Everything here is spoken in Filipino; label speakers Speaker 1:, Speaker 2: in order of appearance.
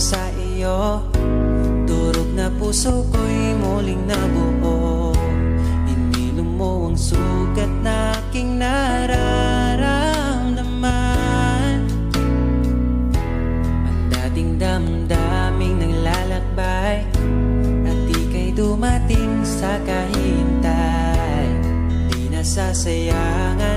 Speaker 1: sa iyo. Durog na puso ko'y muling nabuo. Ininom mo ang sugat na aking nararamdaman. Ang dating damdaming naglalakbay at ika'y dumating sa kahintay. Di nasasayangan